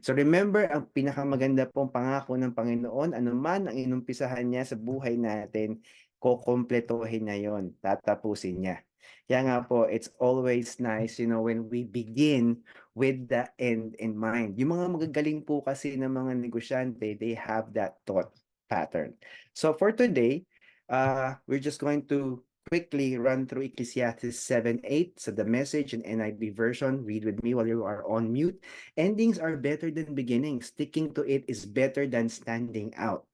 So remember, ang pinakamaganda pong pangako ng Panginoon, anuman ang inumpisahan niya sa buhay natin, kukumpletuhin niya yon, tatapusin niya. Kaya nga po, it's always nice, when we begin with the end in mind. Yung mga magagaling po kasi ng mga negosyante, they have that thought pattern. So for today, we're just going to quickly run through Ecclesiastes 7:8. So the Message and NIV version, read with me while you are on mute. Endings are better than beginnings. Sticking to it is better than standing out.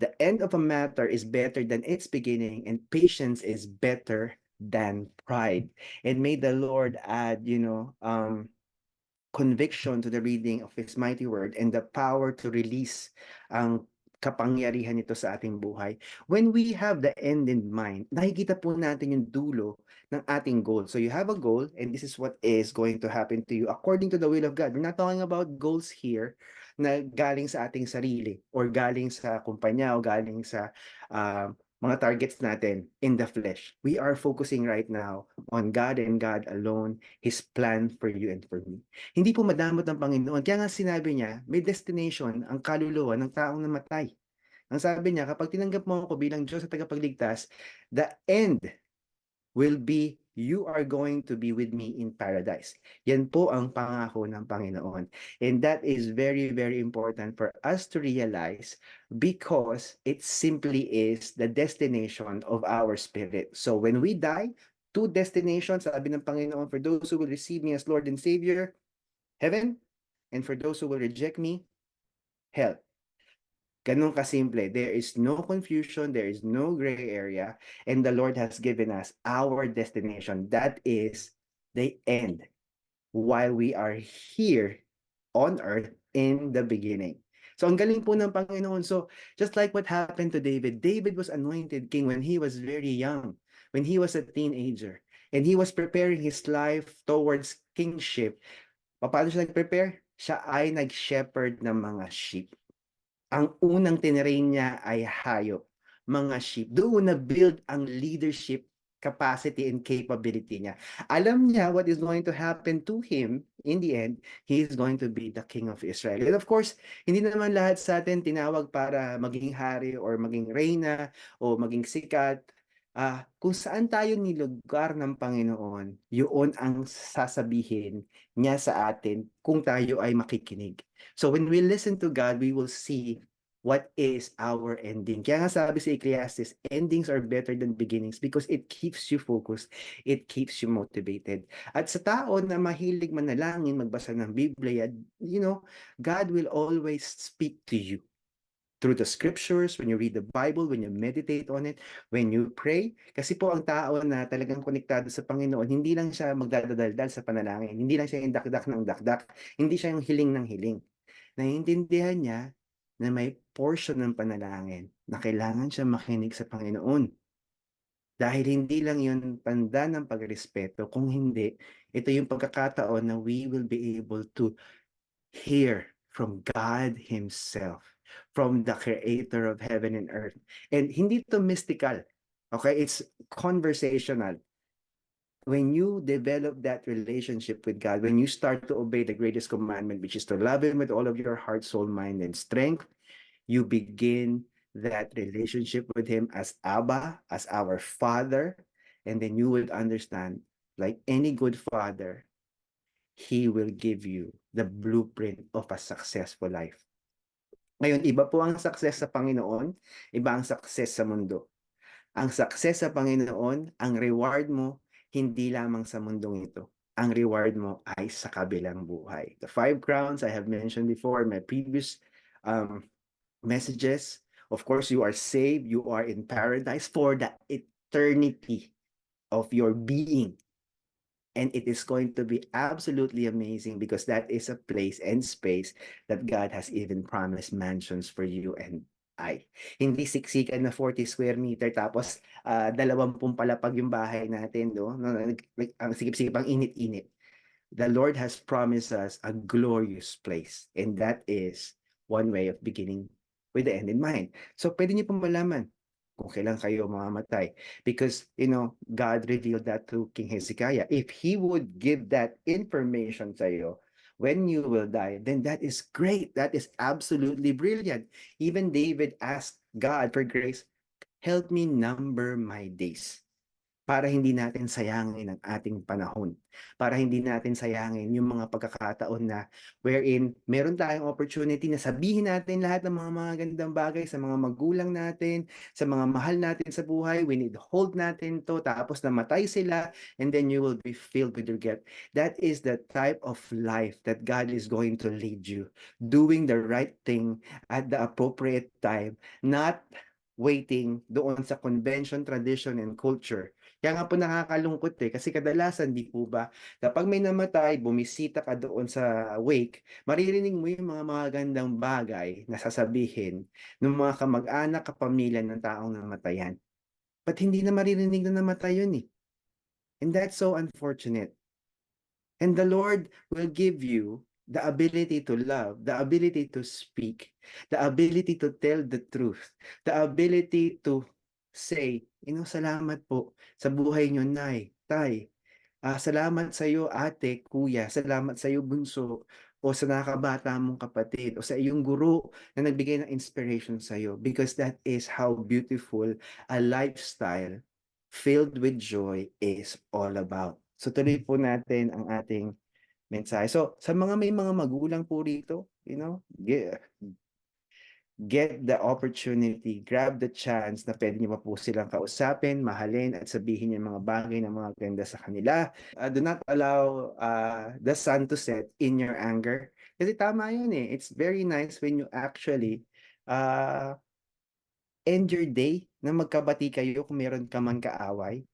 The end of a matter is better than its beginning, and patience is better than pride. And may the Lord add, conviction to the reading of His mighty word and the power to release ang kapangyarihan nito sa ating buhay. When we have the end in mind, nakikita po natin yung dulo ng ating goal. So you have a goal and this is what is going to happen to you according to the will of God. We're not talking about goals here na galing sa ating sarili or galing sa kumpanya o galing sa uh, mga targets natin in the flesh. We are focusing right now on God and God alone, His plan for you and for me. Hindi po madamot ng Panginoon. Kaya nga sinabi niya, may destination ang kaluluwa ng taong namatay. Ang sabi niya, kapag tinanggap mo ako bilang Diyos at tagapagligtas, the end will be you are going to be with me in paradise. Yan po ang pangako ng Panginoon. And that is very, very important for us to realize because it simply is the destination of our spirit. So when we die, two destinations, sabi ng Panginoon, for those who will receive me as Lord and Savior, heaven, and for those who will reject me, hell. Ganun kasimple. There is no confusion, there is no gray area, and the Lord has given us our destination. That is the end while we are here on earth in the beginning. So ang galing po ng Panginoon. So just like what happened to David, David was anointed king when he was very young, when he was a teenager, and he was preparing his life towards kingship. Paano siya nag-prepare? Siya ay nag-shepherd ng mga sheep. Ang unang tinrain niya ay hayop, mga sheep. Doon na-build ang leadership capacity and capability niya. Alam niya what is going to happen to him in the end. He is going to be the king of Israel. And of course, hindi naman lahat sa atin tinawag para maging hari or maging reyna o maging sikat. Kung saan tayo nilugar ng Panginoon, yun ang sasabihin niya sa atin kung tayo ay makikinig. So when we listen to God, we will see what is our ending. Kaya nga sabi sa Ecclesiastes, endings are better than beginnings because it keeps you focused, it keeps you motivated. At sa tao na mahilig manalangin, magbasa ng Biblia, God will always speak to you through the scriptures, when you read the Bible, when you meditate on it, when you pray. Kasi po ang tao na talagang konektado sa Panginoon, hindi lang siya magdadaldal sa panalangin, hindi lang siya yung dakdak ng dakdak, hindi siya yung hiling ng hiling. Naiintindihan niya na may portion ng panalangin na kailangan siya makinig sa Panginoon. Dahil hindi lang yun tanda ng pagrespeto, kung hindi, ito yung pagkakataon na we will be able to hear from God Himself, from the Creator of heaven and earth. And hindi to mystical, okay? It's conversational. When you develop that relationship with God, when you start to obey the greatest commandment, which is to love Him with all of your heart, soul, mind, and strength, you begin that relationship with Him as Abba, as our Father, and then you would understand, like any good father, He will give you the blueprint of a successful life. Ngayon, iba po ang success sa Panginoon, iba ang success sa mundo. Ang success sa Panginoon, ang reward mo, hindi lamang sa mundong ito. Ang reward mo ay sa kabilang buhay. The 5 crowns I have mentioned before in my previous um, messages. Of course, you are saved, you are in paradise for the eternity of your being. And it is going to be absolutely amazing because that is a place and space that God has even promised mansions for you and I. Hindi siksikan na 40 square meter tapos 20 palapag yung bahay natin, no? Ang sikip-sikip, ang init-init. The Lord has promised us a glorious place, and that is one way of beginning with the end in mind. So pwede niyo pong malaman kung kailan kayo mamamatay. Because, God revealed that to King Hezekiah. If he would give that information sa iyo, when you will die, then that is great. That is absolutely brilliant. Even David asked God for grace, help me number my days. Para hindi natin sayangin ang ating panahon. Para hindi natin sayangin yung mga pagkakataon na wherein meron tayong opportunity na sabihin natin lahat ng mga magagandang bagay sa mga magulang natin, sa mga mahal natin sa buhay, hold natin to, tapos namatay sila, and then you will be filled with regret. That is the type of life that God is going to lead you. Doing the right thing at the appropriate time, not waiting doon sa convention, tradition, and culture. Kaya nga po nakakalungkot kasi kadalasan di po ba, kapag may namatay, bumisita ka doon sa wake, maririnig mo yung mga magagandang bagay na sasabihin ng mga kamag-anak, kapamilya ng taong namatayan. But hindi na maririnig na namatay yun eh. And that's so unfortunate. And the Lord will give you the ability to love, the ability to speak, the ability to tell the truth, the ability to say, salamat po sa buhay niyo, Nay, Tay. Salamat sa iyo, ate, kuya. Salamat sa iyo, bunso. O sa nakabata mong kapatid. O sa iyong guro na nagbigay ng inspiration sa iyo. Because that is how beautiful a lifestyle filled with joy is all about. So tuloy po natin ang ating mensahe. So sa mga may mga magulang po rito, get the opportunity, grab the chance na pwede niyo pa po silang kausapin, mahalin, at sabihin yung mga bagay na mga ganda sa kanila. Do not allow the sun to set in your anger. Kasi tama yun eh. It's very nice when you actually uh, end your day na magkabati kayo kung meron ka man kaaway.